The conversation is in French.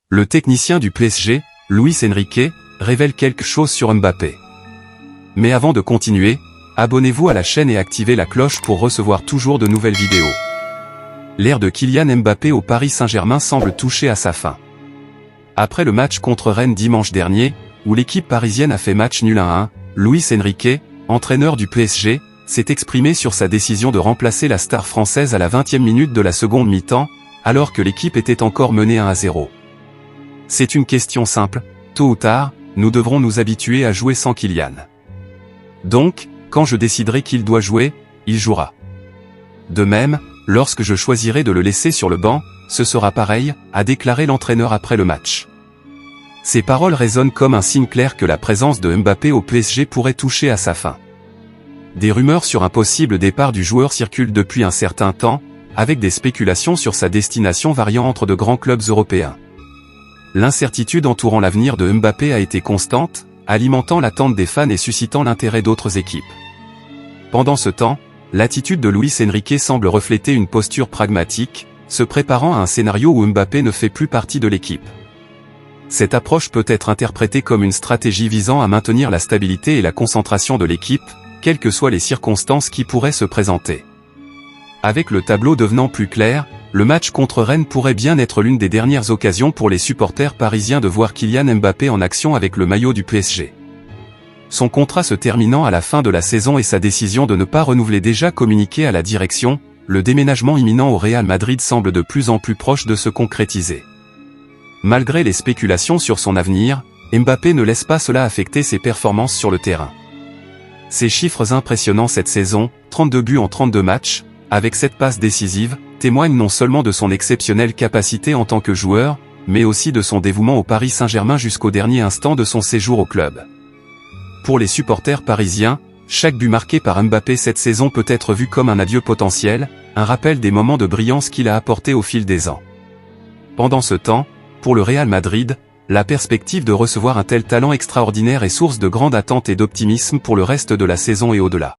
Le technicien du PSG, Luis Enrique, révèle quelque chose sur Mbappé. Mais avant de continuer, abonnez-vous à la chaîne et activez la cloche pour recevoir toujours de nouvelles vidéos. L'ère de Kylian Mbappé au Paris Saint-Germain semble toucher à sa fin. Après le match contre Rennes dimanche dernier, où l'équipe parisienne a fait match nul 1-1, Luis Enrique, entraîneur du PSG, s'est exprimé sur sa décision de remplacer la star française à la 20e minute de la seconde mi-temps, alors que l'équipe était encore menée 1-0. C'est une question simple, tôt ou tard, nous devrons nous habituer à jouer sans Kylian. Donc, quand je déciderai qu'il doit jouer, il jouera. De même, lorsque je choisirai de le laisser sur le banc, ce sera pareil, a déclaré l'entraîneur après le match. Ces paroles résonnent comme un signe clair que la présence de Mbappé au PSG pourrait toucher à sa fin. Des rumeurs sur un possible départ du joueur circulent depuis un certain temps, avec des spéculations sur sa destination variant entre de grands clubs européens. L'incertitude entourant l'avenir de Mbappé a été constante, alimentant l'attente des fans et suscitant l'intérêt d'autres équipes. Pendant ce temps, l'attitude de Luis Enrique semble refléter une posture pragmatique, se préparant à un scénario où Mbappé ne fait plus partie de l'équipe. Cette approche peut être interprétée comme une stratégie visant à maintenir la stabilité et la concentration de l'équipe, quelles que soient les circonstances qui pourraient se présenter. Avec le tableau devenant plus clair, le match contre Rennes pourrait bien être l'une des dernières occasions pour les supporters parisiens de voir Kylian Mbappé en action avec le maillot du PSG. Son contrat se terminant à la fin de la saison et sa décision de ne pas renouveler déjà communiquée à la direction, le déménagement imminent au Real Madrid semble de plus en plus proche de se concrétiser. Malgré les spéculations sur son avenir, Mbappé ne laisse pas cela affecter ses performances sur le terrain. Ses chiffres impressionnants cette saison, 32 buts en 32 matchs, avec 7 passes décisives, témoignent non seulement de son exceptionnelle capacité en tant que joueur, mais aussi de son dévouement au Paris Saint-Germain jusqu'au dernier instant de son séjour au club. Pour les supporters parisiens, chaque but marqué par Mbappé cette saison peut être vu comme un adieu potentiel, un rappel des moments de brillance qu'il a apportés au fil des ans. Pendant ce temps, pour le Real Madrid, la perspective de recevoir un tel talent extraordinaire est source de grande attente et d'optimisme pour le reste de la saison et au-delà.